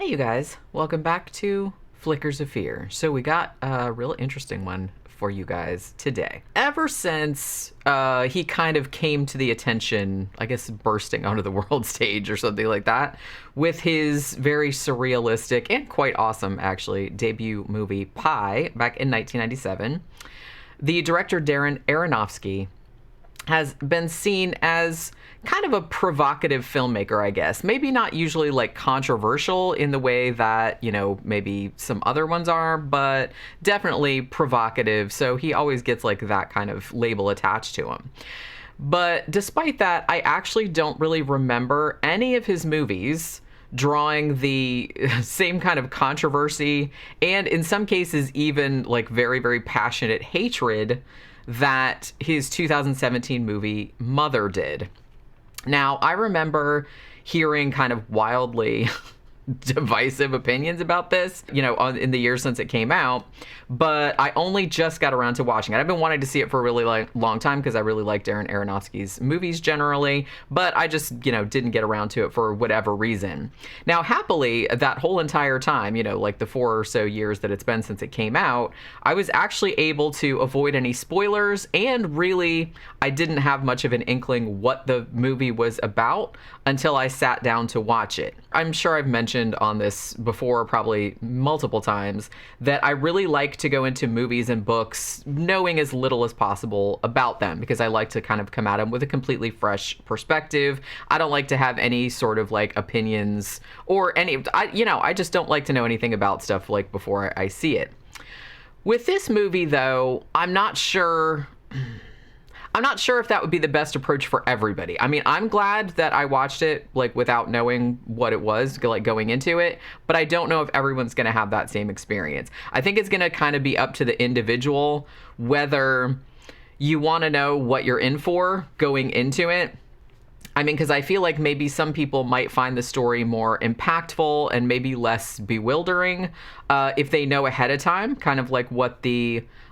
Hey, you guys. Welcome back to Flickers of Fear. So we got a real interesting one for you guys today. Ever since he kind of came to the attention, I guess bursting onto the world stage or something like that, with his very surrealistic and quite awesome, actually, debut movie Pi back in 1997, the director Darren Aronofsky has been seen as kind of a provocative filmmaker, I guess. Maybe not usually like controversial in the way that, you know, maybe some other ones are, but definitely provocative. So he always gets like that kind of label attached to him. But despite that, I actually don't really remember any of his movies drawing the same kind of controversy and in some cases even like very, very passionate hatred that his 2017 movie Mother did. Now, I remember hearing kind of wildly divisive opinions about this, you know, in the years since it came out, but I only just got around to watching it. I've been wanting to see it for a really long time because I really like Darren Aronofsky's movies generally, but I just, you know, didn't get around to it for whatever reason. Now, happily, that whole entire time, you know, like the 4 or so years that it's been since it came out, I was actually able to avoid any spoilers, and really, I didn't have much of an inkling what the movie was about until I sat down to watch it. I'm sure I've mentioned on this before, probably multiple times, that I really like to go into movies and books knowing as little as possible about them because I like to kind of come at them with a completely fresh perspective. I don't like to have any sort of like opinions or I just don't like to know anything about stuff like before I see it. With this movie, though, I'm not sure if that would be the best approach for everybody. I mean, I'm glad that I watched it like without knowing what it was, like going into it, but I don't know if everyone's going to have that same experience. I think it's going to kind of be up to the individual whether you want to know what you're in for going into it. I mean, because I feel like maybe some people might find the story more impactful and maybe less bewildering if they know ahead of time, kind of like what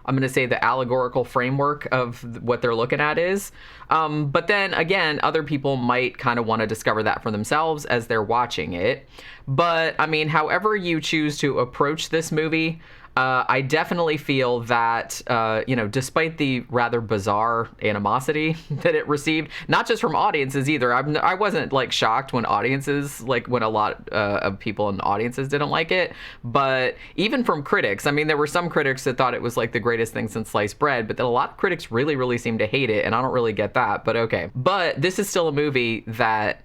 I'm going to say the allegorical framework of what they're looking at is. But then again, other people might kind of want to discover that for themselves as they're watching it. But I mean, however you choose to approach this movie, I definitely feel that, despite the rather bizarre animosity that it received, not just from audiences either. I wasn't like shocked when when a lot of people in audiences didn't like it, but even from critics. I mean, there were some critics that thought it was like the greatest thing since sliced bread, but then a lot of critics really, really seem to hate it, and I don't really get that, but okay. But this is still a movie that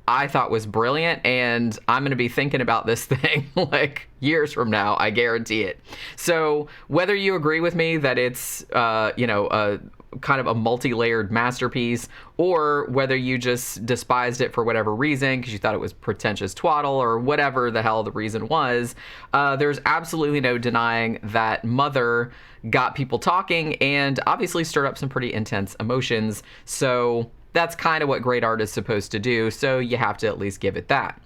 I thought was brilliant, and I'm going to be thinking about this thing like years from now, I guarantee it. So whether you agree with me that it's, a kind of a multi-layered masterpiece, or whether you just despised it for whatever reason because you thought it was pretentious twaddle or whatever the hell the reason was, there's absolutely no denying that Mother got people talking and obviously stirred up some pretty intense emotions. So that's kind of what great art is supposed to do, so you have to at least give it that.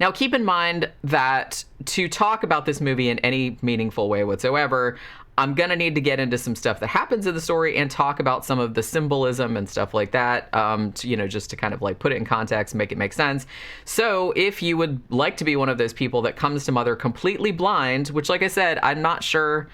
Now, keep in mind that to talk about this movie in any meaningful way whatsoever, I'm going to need to get into some stuff that happens in the story and talk about some of the symbolism and stuff like that, just to kind of like put it in context, make it make sense. So if you would like to be one of those people that comes to Mother completely blind, which, like I said, I'm not sure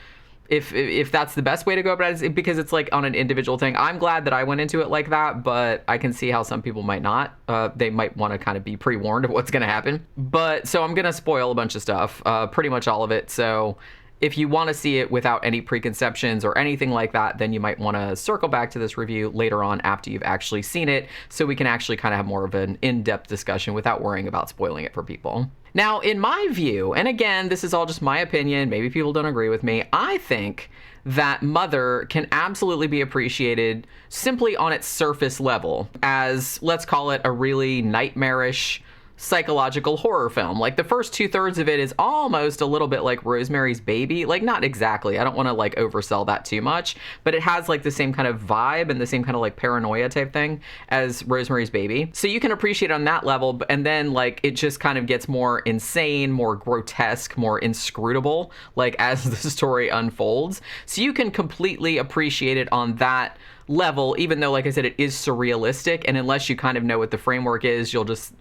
if that's the best way to go about it, because it's like on an individual thing. I'm glad that I went into it like that, but I can see how some people might not. They might want to kind of be pre-warned of what's going to happen. But so I'm going to spoil a bunch of stuff, pretty much all of it. So if you want to see it without any preconceptions or anything like that, then you might want to circle back to this review later on after you've actually seen it, so we can actually kind of have more of an in-depth discussion without worrying about spoiling it for people. Now, in my view, and again, this is all just my opinion, maybe people don't agree with me, I think that Mother can absolutely be appreciated simply on its surface level as, let's call it, a really nightmarish psychological horror film. Like the first 2/3 of it is almost a little bit like Rosemary's Baby. Like not exactly. I don't want to like oversell that too much, but it has like the same kind of vibe and the same kind of like paranoia type thing as Rosemary's Baby. So you can appreciate it on that level, and then like it just kind of gets more insane, more grotesque, more inscrutable like as the story unfolds. So you can completely appreciate it on that level, even though, like I said, it is surrealistic, and unless you kind of know what the framework is, you'll just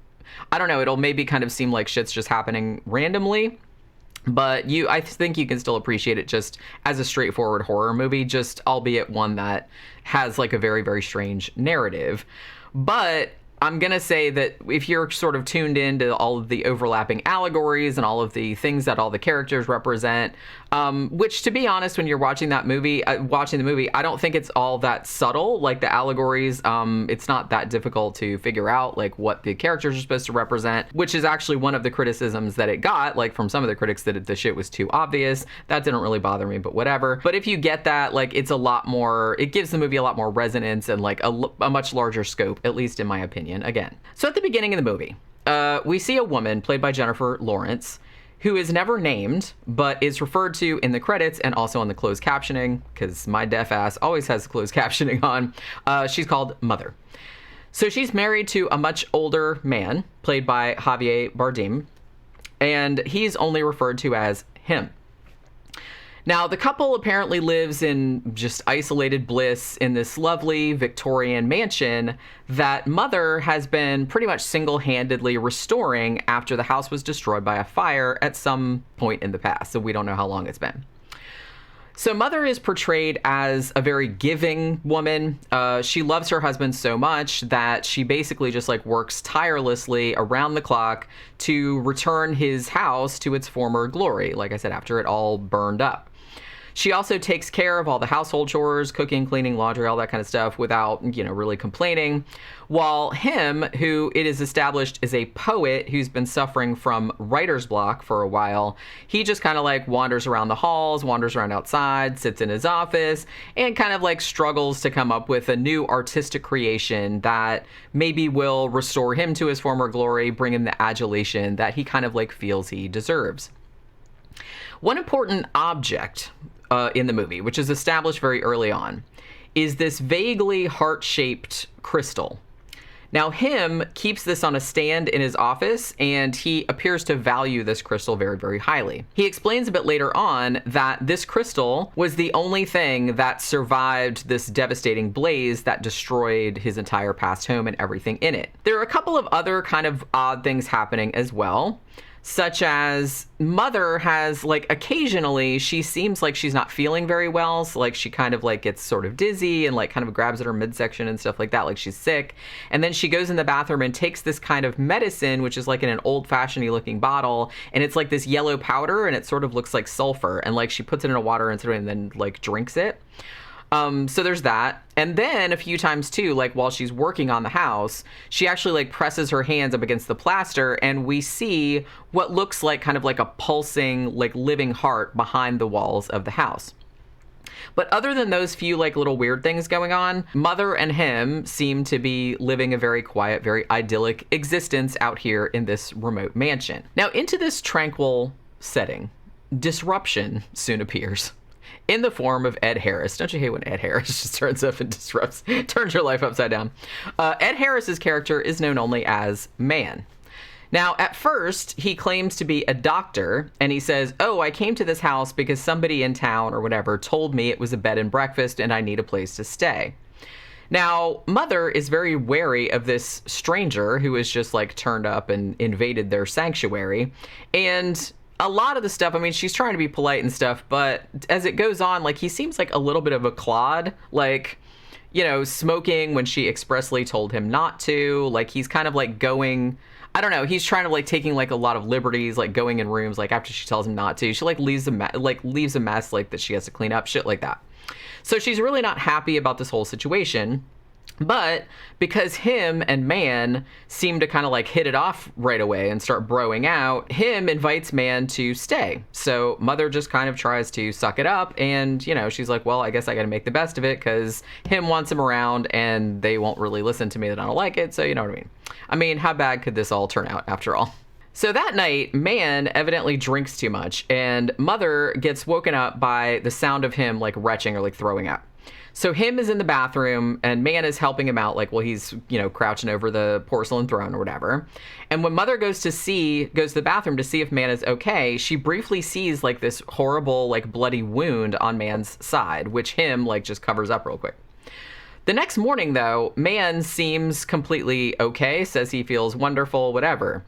I don't know, it'll maybe kind of seem like shit's just happening randomly. But I think you can still appreciate it just as a straightforward horror movie, just albeit one that has like a very, very strange narrative. But I'm going to say that if you're sort of tuned into all of the overlapping allegories and all of the things that all the characters represent, which, to be honest, when you're watching the movie, I don't think it's all that subtle. Like the allegories, it's not that difficult to figure out like what the characters are supposed to represent, which is actually one of the criticisms that it got, like from some of the critics, that the shit was too obvious. That didn't really bother me, but whatever. But if you get that, like it's a lot more, it gives the movie a lot more resonance and like a much larger scope, at least in my opinion, again. So at the beginning of the movie, we see a woman played by Jennifer Lawrence, who is never named, but is referred to in the credits and also on the closed captioning, because my deaf ass always has the closed captioning on. She's called Mother. So she's married to a much older man, played by Javier Bardem, and he's only referred to as him. Now, the couple apparently lives in just isolated bliss in this lovely Victorian mansion that Mother has been pretty much single-handedly restoring after the house was destroyed by a fire at some point in the past, so we don't know how long it's been. So Mother is portrayed as a very giving woman. She loves her husband so much that she basically just like works tirelessly around the clock to return his house to its former glory, like I said, after it all burned up. She also takes care of all the household chores, cooking, cleaning, laundry, all that kind of stuff without, really complaining. While him, who it is established is a poet who's been suffering from writer's block for a while, he just kind of like wanders around the halls, wanders around outside, sits in his office, and kind of like struggles to come up with a new artistic creation that maybe will restore him to his former glory, bring him the adulation that he kind of like feels he deserves. One important object in the movie, which is established very early on, is this vaguely heart-shaped crystal. Now, him keeps this on a stand in his office, and he appears to value this crystal very, very highly. He explains a bit later on that this crystal was the only thing that survived this devastating blaze that destroyed his entire past home and everything in it. There are a couple of other kind of odd things happening as well, such as Mother has, like, occasionally she seems like she's not feeling very well. So, like, she kind of, like, gets sort of dizzy and, like, kind of grabs at her midsection and stuff like that, like she's sick. And then she goes in the bathroom and takes this kind of medicine, which is, like, in an old-fashioned looking bottle. And it's, like, this yellow powder, and it sort of looks like sulfur. And, like, she puts it in a water and then, like, drinks it. So there's that. And then a few times too, like while she's working on the house, she actually like presses her hands up against the plaster, and we see what looks like kind of like a pulsing, like living heart behind the walls of the house. But other than those few like little weird things going on, Mother and him seem to be living a very quiet, very idyllic existence out here in this remote mansion. Now, into this tranquil setting, disruption soon appears, in the form of Ed Harris. Don't you hate when Ed Harris just turns up and turns your life upside down? Ed Harris's character is known only as Man. Now, at first, he claims to be a doctor, and he says, "Oh, I came to this house because somebody in town or whatever told me it was a bed and breakfast and I need a place to stay." Now, Mother is very wary of this stranger who has just like turned up and invaded their sanctuary, and a lot of the stuff, I mean, she's trying to be polite and stuff, but as it goes on, like, he seems like a little bit of a clod, like, smoking when she expressly told him not to, like, he's kind of, like, going, I don't know, he's trying to, like, taking, like, a lot of liberties, like, going in rooms, like, after she tells him not to, she, like, leaves a mess, like, that she has to clean up, shit like that. So she's really not happy about this whole situation. But because him and Man seem to kind of like hit it off right away and start broing out, him invites Man to stay. So Mother just kind of tries to suck it up, and, she's like, well, I guess I got to make the best of it because him wants him around and they won't really listen to me that I don't like it. So you know what I mean? I mean, how bad could this all turn out after all? So that night, Man evidently drinks too much, and Mother gets woken up by the sound of him like retching or like throwing up. So him is in the bathroom, and Man is helping him out, like, while he's, crouching over the porcelain throne or whatever. And when Mother goes to the bathroom to see if Man is okay, she briefly sees, like, this horrible, like, bloody wound on Man's side, which him, like, just covers up real quick. The next morning, though, Man seems completely okay, says he feels wonderful, whatever.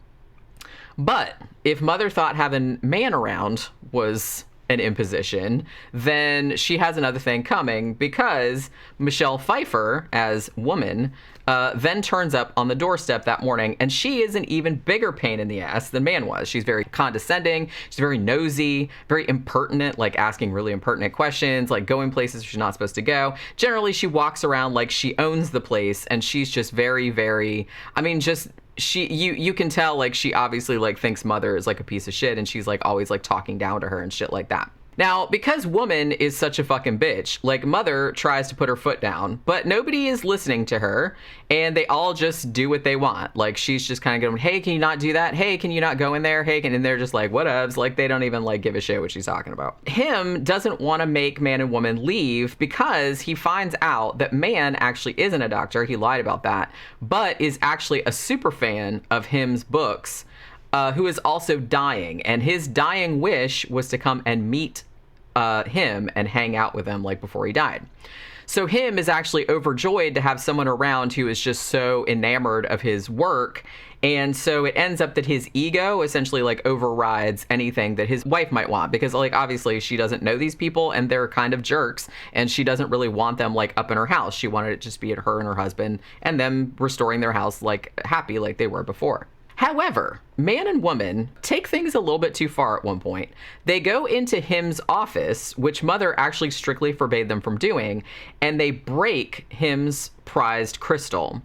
But if Mother thought having Man around was an imposition, then she has another thing coming, because Michelle Pfeiffer, as woman, then turns up on the doorstep that morning, and she is an even bigger pain in the ass than Man was. She's very condescending, she's very nosy, very impertinent, like asking really impertinent questions, like going places she's not supposed to go. Generally, she walks around like she owns the place, and she's just very, very, I mean, just... you can tell, like, she obviously, like, thinks Mother is, like, a piece of shit, and she's, like, always, like, talking down to her and shit like that. Now, because Woman is such a fucking bitch, like, Mother tries to put her foot down, but nobody is listening to her, and they all just do what they want. Like, she's just kind of going, hey, can you not do that? Hey, can you not go in there? Hey, and they're just like, whatevs. Like, they don't even, like, give a shit what she's talking about. Him doesn't want to make Man and Woman leave because he finds out that Man actually isn't a doctor. He lied about that, but is actually a super fan of Him's books, who is also dying. And his dying wish was to come and meet him and hang out with him, like, before he died. So Him is actually overjoyed to have someone around who is just so enamored of his work. And so it ends up that his ego essentially, like, overrides anything that his wife might want, because, like, obviously she doesn't know these people and they're kind of jerks, and she doesn't really want them, like, up in her house. She wanted it just be at her and her husband and them restoring their house, like, happy like they were before. However, Man and Woman take things a little bit too far at one point. They go into Him's office, which Mother actually strictly forbade them from doing, and they break Him's prized crystal.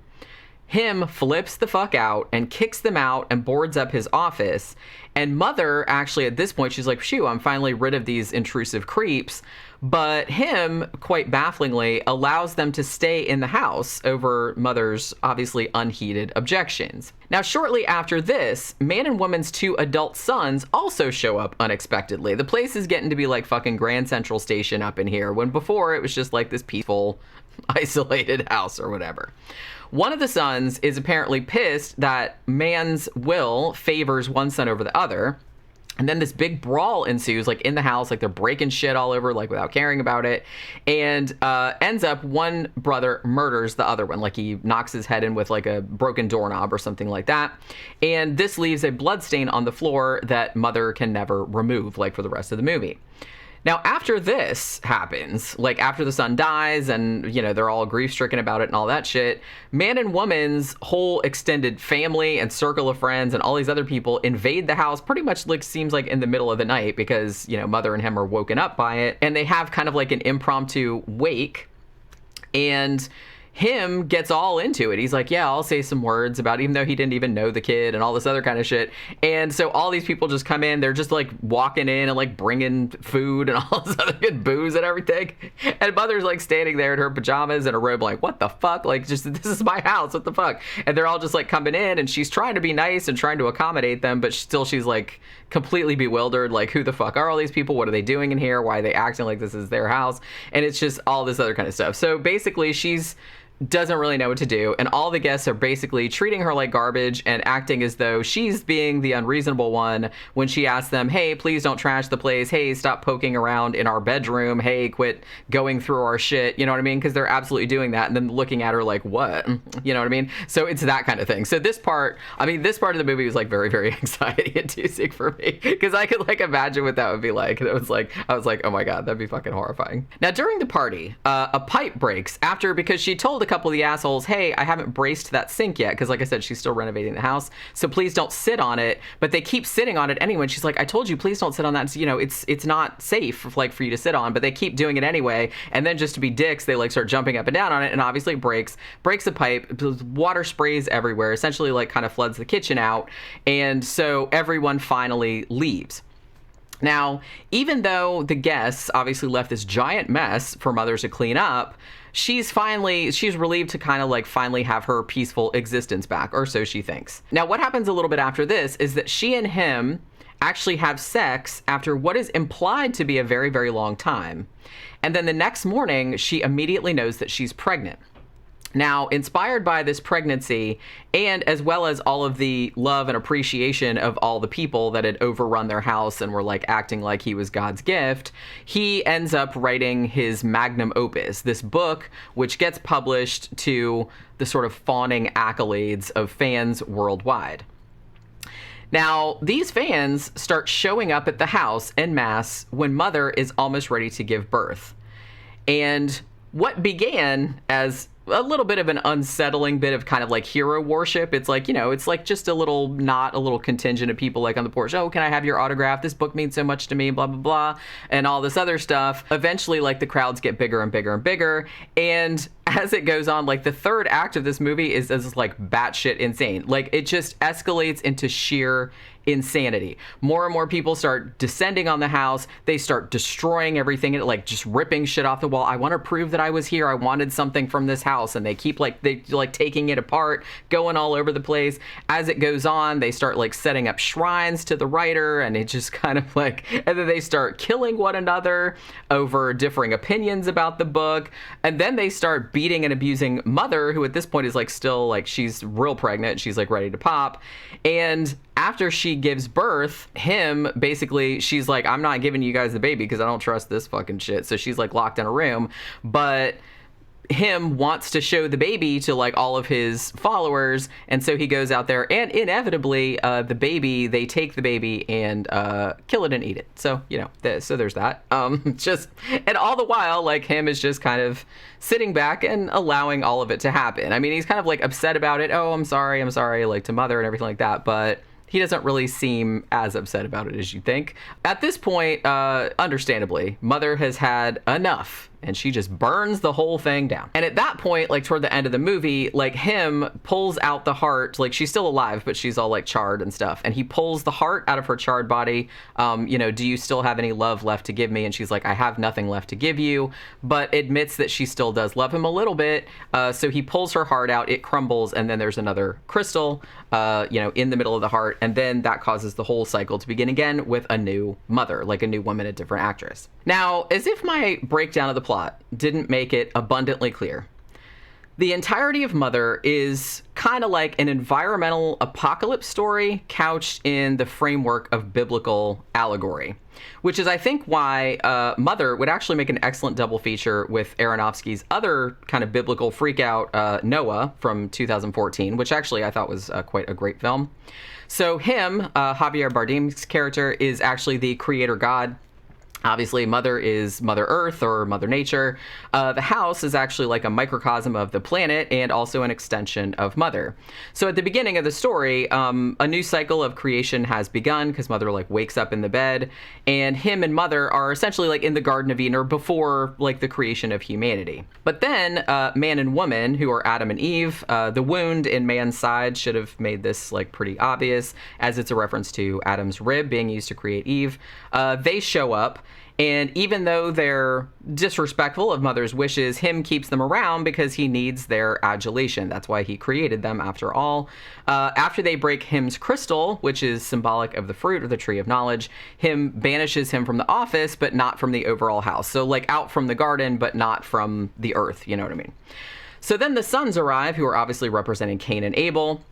Him flips the fuck out and kicks them out and boards up his office. And Mother, actually, at this point, she's like, phew, I'm finally rid of these intrusive creeps. But Him, quite bafflingly, allows them to stay in the house over Mother's obviously unheeded objections. Now, shortly after this, Man and Woman's 2 adult sons also show up unexpectedly. The place is getting to be like fucking Grand Central Station up in here, when before it was just like this peaceful, isolated house or whatever. One of the sons is apparently pissed that Man's will favors one son over the other. And then this big brawl ensues, like, in the house, like, they're breaking shit all over, like, without caring about it. And ends up one brother murders the other one. Like, he knocks his head in with, like, a broken doorknob or something like that. And this leaves a bloodstain on the floor that Mother can never remove, like, for the rest of the movie. Now, after this happens, like, after the son dies and, you know, they're all grief-stricken about it and all that shit, Man and Woman's whole extended family and circle of friends and all these other people invade the house pretty much, like, seems like in the middle of the night, because, you know, Mother and him are woken up by it, and they have kind of like an impromptu wake, and Him gets all into it. He's like, yeah, I'll say some words about it, even though he didn't even know the kid and all this other kind of shit. And so all these people just come in. They're just, like, walking in and, like, bringing food and all this other good booze and everything. And Mother's, like, standing there in her pajamas and a robe, like, what the fuck? Like, just, this is my house. What the fuck? And they're all just, like, coming in, and she's trying to be nice and trying to accommodate them, but still she's, like, completely bewildered. Like, who the fuck are all these people? What are they doing in here? Why are they acting like this is their house? And it's just all this other kind of stuff. So basically she's doesn't really know what to do, and all the guests are basically treating her like garbage and acting as though she's being the unreasonable one when she asks them, hey, please don't trash the place, hey, stop poking around in our bedroom, hey, quit going through our shit, you know what I mean? Because they're absolutely doing that, and then looking at her like, what? You know what I mean? So it's that kind of thing. So this part of the movie was, like, very, very anxiety inducing for me, because I could, like, imagine what that would be like. And I was like, oh my god, that'd be fucking horrifying. Now, during the party, a pipe breaks because she told a couple of the assholes, hey, I haven't braced that sink yet, because, like I said, she's still renovating the house, so please don't sit on it. But they keep sitting on it anyway. She's like, I told you, please don't sit on that. So, you know, it's not safe, like, for you to sit on, but they keep doing it anyway. And then, just to be dicks, they, like, start jumping up and down on it, and obviously it breaks the pipe. Water sprays everywhere, essentially, like, kind of floods the kitchen out. And so everyone finally leaves. Now, even though the guests obviously left this giant mess for Mother to clean up, she's relieved to kind of, like, finally have her peaceful existence back, or so she thinks. Now, what happens a little bit after this is that she and him actually have sex after what is implied to be a very, very long time. And then the next morning, she immediately knows that she's pregnant. Now, inspired by this pregnancy, and as well as all of the love and appreciation of all the people that had overrun their house and were like acting like he was God's gift, he ends up writing his magnum opus, this book, which gets published to the sort of fawning accolades of fans worldwide. Now, these fans start showing up at the house en masse when Mother is almost ready to give birth. And what began as a little bit of an unsettling bit of kind of like hero worship. It's like, it's like just a little contingent of people like on the porch. Oh, can I have your autograph? This book means so much to me, blah, blah, blah, and all this other stuff. Eventually, like the crowds get bigger and bigger and bigger. And as it goes on, like the third act of this movie is like batshit insane. Like it just escalates into sheer insanity. More and more people start descending on the house. They start destroying everything and like just ripping shit off the wall. I want to prove that I was here. I wanted something from this house. And they keep taking it apart, going all over the place. As it goes on, they start like setting up shrines to the writer, and it just kind of like, and then they start killing one another over differing opinions about the book. And then they start beating and abusing Mother, who at this point is like still like, she's real pregnant. She's like ready to pop. And after she gives birth, she's like, I'm not giving you guys the baby because I don't trust this fucking shit. So she's like locked in a room. But him wants to show the baby to like all of his followers, and so he goes out there, and inevitably they take the baby and kill it and eat it. So so there's that. And all the while, like, him is just kind of sitting back and allowing all of it to happen. I mean, he's kind of like upset about it. Oh, I'm sorry, like to Mother and everything like that, but he doesn't really seem as upset about it as you think. At this point, understandably, Mother has had enough, and she just burns the whole thing down. And at that point, like toward the end of the movie, like him pulls out the heart. Like she's still alive, but she's all like charred and stuff. And he pulls the heart out of her charred body. Do you still have any love left to give me? And she's like, I have nothing left to give you, but admits that she still does love him a little bit. So he pulls her heart out, it crumbles, and then there's another crystal, in the middle of the heart. And then that causes the whole cycle to begin again with a new Mother, like a new woman, a different actress. Now, as if my breakdown of the plot didn't make it abundantly clear, the entirety of Mother is kind of like an environmental apocalypse story couched in the framework of biblical allegory, which is, I think, why Mother would actually make an excellent double feature with Aronofsky's other kind of biblical freakout, Noah, from 2014, which actually I thought was quite a great film. So him, Javier Bardem's character, is actually the creator god. Obviously, Mother is Mother Earth or Mother Nature. The house is actually like a microcosm of the planet and also an extension of Mother. So at the beginning of the story, a new cycle of creation has begun because Mother like wakes up in the bed, and him and Mother are essentially like in the Garden of Eden or before like the creation of humanity. But then man and woman, who are Adam and Eve, the wound in man's side should have made this like pretty obvious, as it's a reference to Adam's rib being used to create Eve. They show up. And even though they're disrespectful of Mother's wishes, him keeps them around because he needs their adulation. That's why he created them, after all. After they break him's crystal, which is symbolic of the fruit or the tree of knowledge, him banishes him from the office, but not from the overall house. So like out from the garden, but not from the earth. You know what I mean? So then the sons arrive, who are obviously representing Cain and Abel.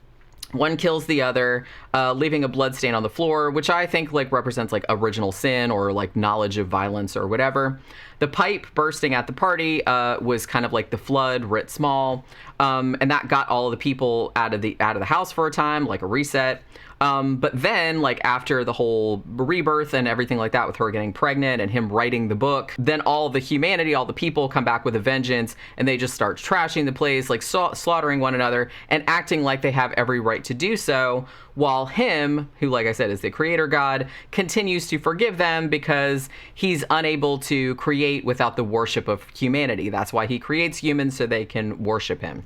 One kills the other, leaving a blood stain on the floor, which I think like represents like original sin or like knowledge of violence or whatever. The pipe bursting at the party was kind of like the flood writ small, and that got all of the people out of the house for a time, like a reset. But then, like, after the whole rebirth and everything like that, with her getting pregnant and him writing the book, then all the humanity, all the people come back with a vengeance, and they just start trashing the place, like slaughtering one another and acting like they have every right to do so, while him, who, like I said, is the creator god, continues to forgive them because he's unable to create without the worship of humanity. That's why he creates humans, so they can worship him.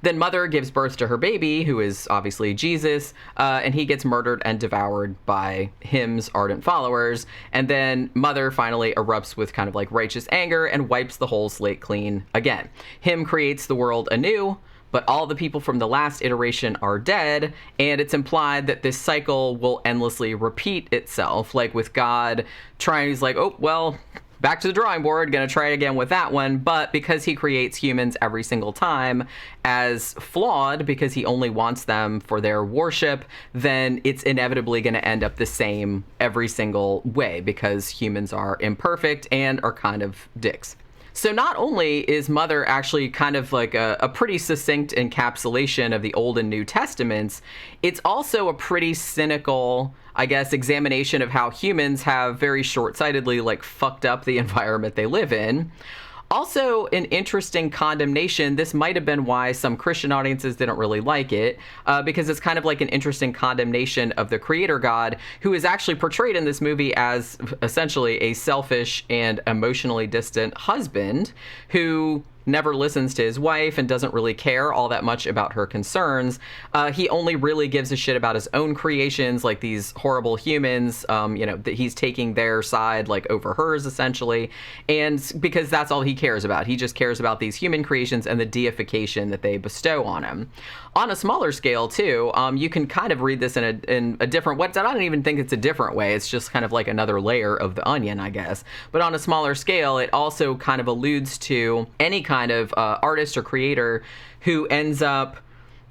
Then Mother gives birth to her baby, who is obviously Jesus, and he gets murdered and devoured by him's ardent followers. And then Mother finally erupts with kind of like righteous anger and wipes the whole slate clean again. Him creates the world anew, but all the people from the last iteration are dead, and it's implied that this cycle will endlessly repeat itself, like with God trying, he's like, oh, well, back to the drawing board, gonna try it again with that one. But because he creates humans every single time as flawed because he only wants them for their worship, then it's inevitably gonna end up the same every single way because humans are imperfect and are kind of dicks. So not only is Mother actually kind of like a pretty succinct encapsulation of the Old and New Testaments, it's also a pretty cynical, I guess, examination of how humans have very short-sightedly like fucked up the environment they live in. Also, an interesting condemnation. This might have been why some Christian audiences didn't really like it, because it's kind of like an interesting condemnation of the creator God, who is actually portrayed in this movie as essentially a selfish and emotionally distant husband who never listens to his wife and doesn't really care all that much about her concerns. He only really gives a shit about his own creations, like these horrible humans, that he's taking their side like over hers essentially. And because that's all he cares about. He just cares about these human creations and the deification that they bestow on him. On a smaller scale too, you can kind of read this in a different way. I don't even think it's a different way. It's just kind of like another layer of the onion, I guess. But on a smaller scale, it also kind of alludes to any kind of artist or creator who ends up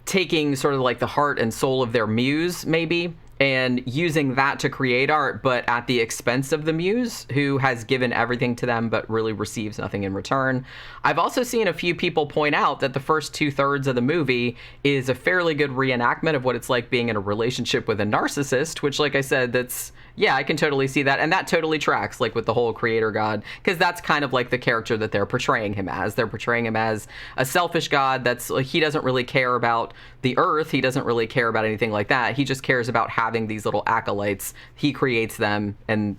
taking sort of like the heart and soul of their muse, maybe, and using that to create art, but at the expense of the muse, who has given everything to them but really receives nothing in return. I've also seen a few people point out that the first 2/3 of the movie is a fairly good reenactment of what it's like being in a relationship with a narcissist, which, like I said, yeah, I can totally see that. And that totally tracks, like, with the whole creator God, because that's kind of like the character that they're portraying him as. They're portraying him as a selfish God that's like, he doesn't really care about the earth. He doesn't really care about anything like that. He just cares about having these little acolytes. He creates them, and,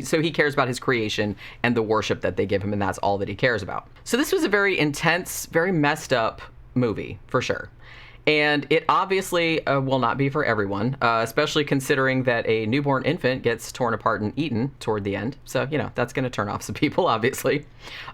so he cares about his creation and the worship that they give him, and that's all that he cares about. So this was a very intense, very messed up movie, for sure. And it obviously will not be for everyone, especially considering that a newborn infant gets torn apart and eaten toward the end. So, that's going to turn off some people, obviously.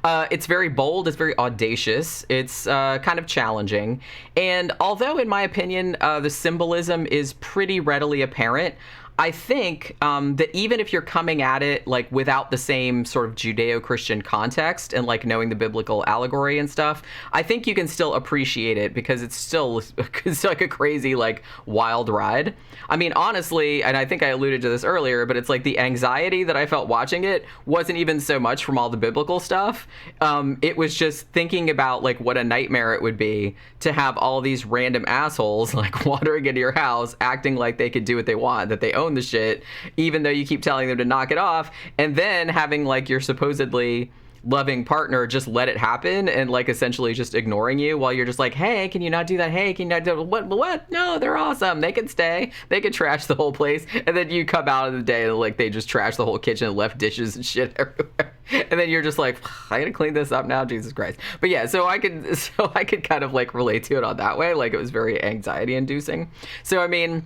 It's very bold. It's very audacious. It's kind of challenging. And although, in my opinion, the symbolism is pretty readily apparent, I think that even if you're coming at it like without the same sort of Judeo-Christian context and like knowing the biblical allegory and stuff, I think you can still appreciate it because it's like a crazy, like, wild ride. I mean, honestly, and I think I alluded to this earlier, but it's like the anxiety that I felt watching it wasn't even so much from all the biblical stuff. It was just thinking about like what a nightmare it would be to have all these random assholes like wandering into your house, acting like they could do what they want, that they own the shit, even though you keep telling them to knock it off, and then having like your supposedly loving partner just let it happen and like essentially just ignoring you while you're just like, hey, can you not do that? Hey, can you not do what? No, they're awesome. They can stay. They can trash the whole place. And then you come out of the day and like they just trash the whole kitchen and left dishes and shit everywhere. And then you're just like, I gotta clean this up now, Jesus Christ. But yeah, so I could kind of like relate to it on that way. Like it was very anxiety inducing. So I mean,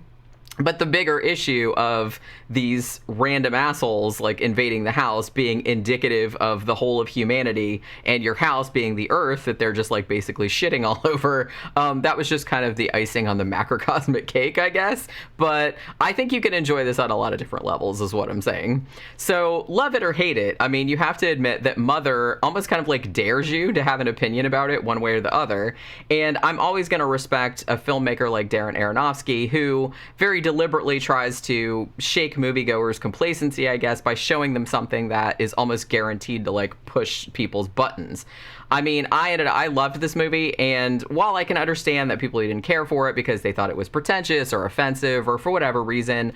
but the bigger issue of these random assholes like invading the house being indicative of the whole of humanity and your house being the earth that they're just like basically shitting all over, that was just kind of the icing on the macrocosmic cake, I guess. But I think you can enjoy this on a lot of different levels is what I'm saying. So love it or hate it, I mean, you have to admit that Mother almost kind of like dares you to have an opinion about it one way or the other. And I'm always going to respect a filmmaker like Darren Aronofsky, who very deliberately tries to shake moviegoers' complacency, I guess, by showing them something that is almost guaranteed to like push people's buttons. I mean, I loved this movie, and while I can understand that people didn't care for it because they thought it was pretentious or offensive or for whatever reason,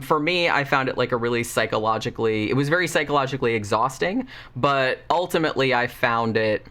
for me, I found it like it was very psychologically exhausting, but ultimately I found it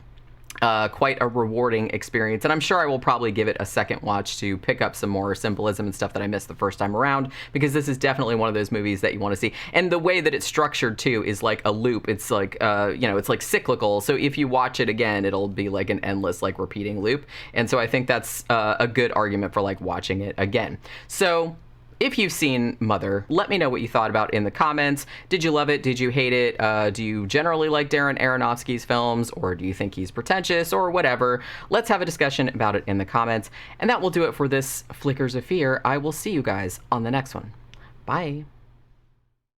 quite a rewarding experience, and I'm sure I will probably give it a second watch to pick up some more symbolism and stuff that I missed the first time around, because this is definitely one of those movies that you want to see. And the way that it's structured too is like a loop. It's like it's like cyclical, so if you watch it again, it'll be like an endless like repeating loop. And so I think that's a good argument for like watching it again. So if you've seen Mother, let me know what you thought about in the comments. Did you love it? Did you hate it? Do you generally like Darren Aronofsky's films, or do you think he's pretentious, or whatever? Let's have a discussion about it in the comments. And that will do it for this Flickers of Fear. I will see you guys on the next one. Bye.